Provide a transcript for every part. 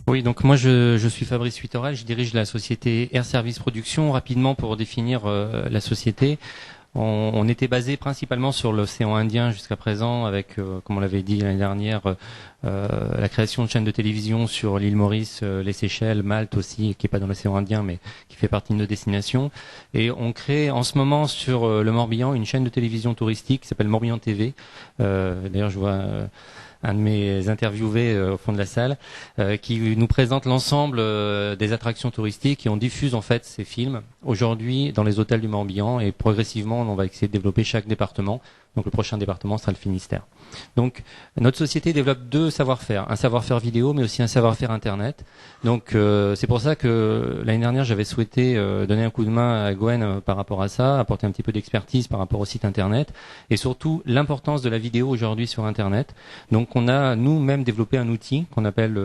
Oui, donc moi je suis Fabrice Huittorel, je dirige la société Air Service Production. Rapidement pour définir la société, on était basé principalement sur l'océan Indien jusqu'à présent avec, comme on l'avait dit l'année dernière, la création de chaînes de télévision sur l'île Maurice, les Seychelles, Malte aussi, qui est pas dans l'océan Indien mais qui fait partie de nos destinations. Et on crée en ce moment sur le Morbihan une chaîne de télévision touristique qui s'appelle Morbihan TV. D'ailleurs je vois un de mes interviewés au fond de la salle, qui nous présente l'ensemble des attractions touristiques et on diffuse en fait ces films aujourd'hui dans les hôtels du Morbihan et progressivement on va essayer de développer chaque département. Donc le prochain département sera le Finistère. Donc notre société développe deux savoir-faire, un savoir-faire vidéo mais aussi un savoir-faire internet. Donc c'est pour ça que l'année dernière j'avais souhaité donner un coup de main à Gwen par rapport à ça, apporter un petit peu d'expertise par rapport au site internet et surtout l'importance de la vidéo aujourd'hui sur internet. Donc on a nous-mêmes développé un outil qu'on appelle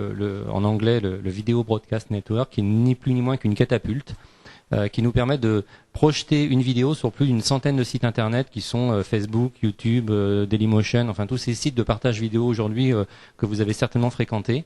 en anglais le Video Broadcast Network, qui n'est ni plus ni moins qu'une catapulte qui nous permet de projeter une vidéo sur plus d'une centaine de sites internet qui sont Facebook, YouTube, Dailymotion, enfin tous ces sites de partage vidéo aujourd'hui que vous avez certainement fréquentés.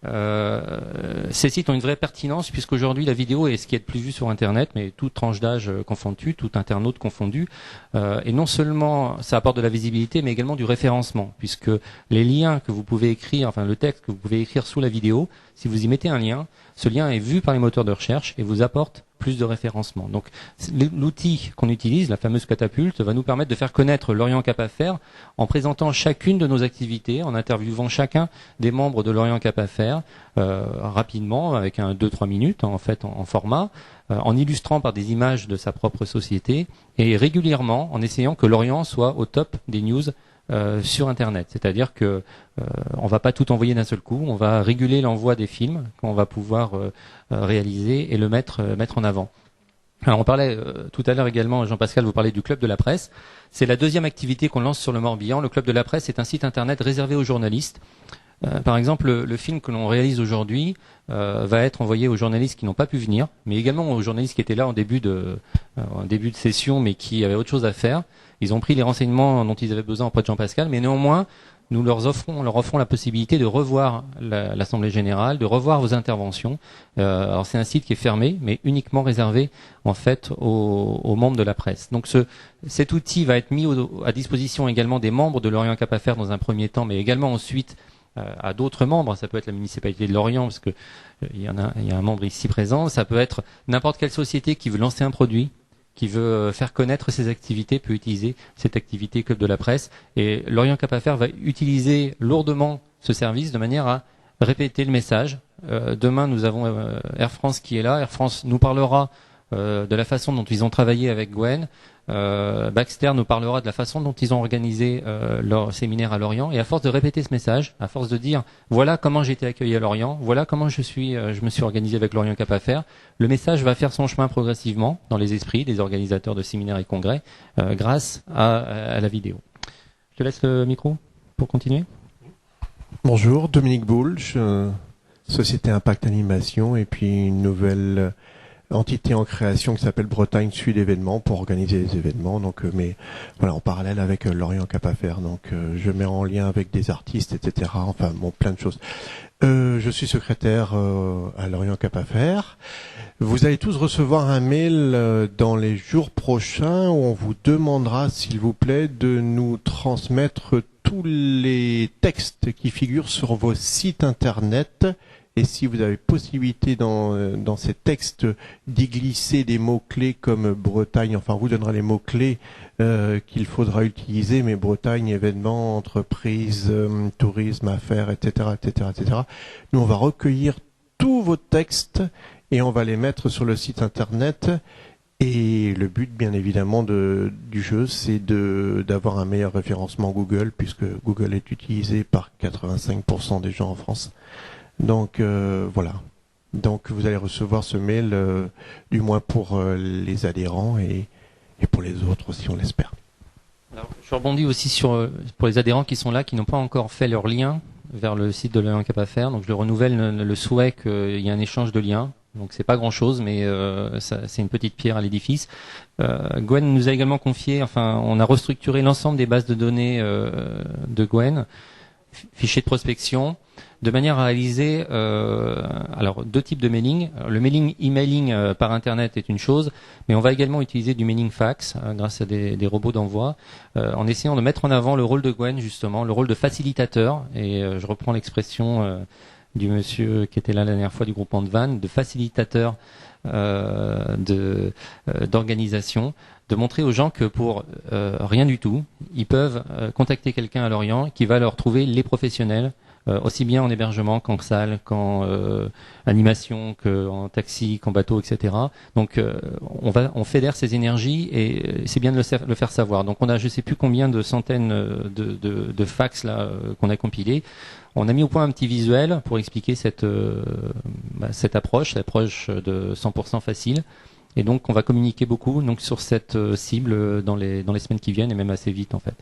Ces sites ont une vraie pertinence puisqu'aujourd'hui la vidéo est ce qui est le plus vu sur internet, mais toute tranche d'âge confondu, tout internaute confondu, et non seulement ça apporte de la visibilité mais également du référencement, puisque les liens que vous pouvez écrire, enfin le texte que vous pouvez écrire sous la vidéo, si vous y mettez un lien, ce lien est vu par les moteurs de recherche et vous apporte plus de référencement. Donc l'outil qu'on utilise, la fameuse catapulte, va nous permettre de faire connaître l'Orient Cap Affaires en présentant chacune de nos activités, en interviewant chacun des membres de l'Orient Cap Affaires rapidement, avec 2-3 minutes en fait en format, en illustrant par des images de sa propre société et régulièrement en essayant que l'Orient soit au top des news sur Internet. C'est-à-dire que on va pas tout envoyer d'un seul coup, on va réguler l'envoi des films qu'on va pouvoir réaliser et le mettre en avant. Alors on parlait tout à l'heure également, Jean-Pascal, vous parlez du Club de la Presse. C'est la deuxième activité qu'on lance sur le Morbihan. Le Club de la Presse est un site internet réservé aux journalistes. Par exemple, le film que l'on réalise aujourd'hui va être envoyé aux journalistes qui n'ont pas pu venir, mais également aux journalistes qui étaient là en début de session, mais qui avaient autre chose à faire. Ils ont pris les renseignements dont ils avaient besoin auprès de Jean-Pascal, mais néanmoins, nous leur offrons la possibilité de revoir l'Assemblée Générale, de revoir vos interventions. Alors c'est un site qui est fermé, mais uniquement réservé en fait aux membres de la presse. Donc cet outil va être mis à disposition également des membres de l'Orient Cap Affaires dans un premier temps, mais également ensuite à d'autres membres. Ça peut être la municipalité de Lorient, parce que il y a un membre ici présent. Ça peut être n'importe quelle société qui veut lancer un produit, qui veut faire connaître ses activités, peut utiliser cette activité Club de la Presse. Et l'Orient Cap Affaires va utiliser lourdement ce service de manière à répéter le message. Demain, nous avons Air France qui est là. Air France nous parlera de la façon dont ils ont travaillé avec Gwen. Baxter nous parlera de la façon dont ils ont organisé leur séminaire à Lorient. Et à force de répéter ce message, à force de dire voilà comment j'ai été accueilli à Lorient, voilà comment je me suis organisé avec l'Orient Cap Affaires, le message va faire son chemin progressivement dans les esprits des organisateurs de séminaires et congrès grâce à la vidéo. Je te laisse le micro pour continuer. Bonjour, Dominique Boulch, Société Impact Animation, et puis une nouvelle entité en création qui s'appelle Bretagne Sud Événements pour organiser les événements. Donc, mais voilà, en parallèle avec l'Orient Cap Affaires. Donc, je mets en lien avec des artistes, etc. Enfin, bon, plein de choses. Je suis secrétaire à l'Orient Cap Affaires. Vous allez tous recevoir un mail dans les jours prochains où on vous demandera, s'il vous plaît, de nous transmettre tous les textes qui figurent sur vos sites internet. Et si vous avez possibilité dans ces textes d'y glisser des mots-clés comme Bretagne, enfin on vous donnera les mots-clés qu'il faudra utiliser, mais Bretagne, événements, entreprises, tourisme, affaires, etc., etc., etc. Nous, on va recueillir tous vos textes et on va les mettre sur le site internet. Et le but, bien évidemment, du jeu, c'est d'avoir un meilleur référencement Google, puisque Google est utilisé par 85% des gens en France. Donc voilà. Donc vous allez recevoir ce mail, du moins pour les adhérents et pour les autres aussi, on l'espère. Alors, je rebondis aussi pour les adhérents qui sont là, qui n'ont pas encore fait leur lien vers le site de l'Orient Cap Affaires. Donc je le renouvelle le souhait qu'il y ait un échange de liens. Donc c'est pas grand chose, mais c'est une petite pierre à l'édifice. Gwen nous a également confié, enfin on a restructuré l'ensemble des bases de données de Gwen. fichiers de prospection, de manière à réaliser alors 2 types de mailing. Le mailing emailing par internet est une chose, mais on va également utiliser du mailing fax grâce à des robots d'envoi, en essayant de mettre en avant le rôle de Gwen, justement, le rôle de facilitateur. Et je reprends l'expression du monsieur qui était là la dernière fois du groupement de Vannes, de facilitateur d'organisation, de montrer aux gens que pour rien du tout, ils peuvent contacter quelqu'un à Lorient qui va leur trouver les professionnels, aussi bien en hébergement qu'en salle, qu'en animation, qu'en taxi, qu'en bateau, etc. Donc on fédère ces énergies et c'est bien de le faire savoir. Donc on a je sais plus combien de centaines de fax là qu'on a compilés. On a mis au point un petit visuel pour expliquer cette approche, l'approche de 100% facile. Et donc on va communiquer beaucoup donc sur cette cible dans les semaines qui viennent et même assez vite en fait.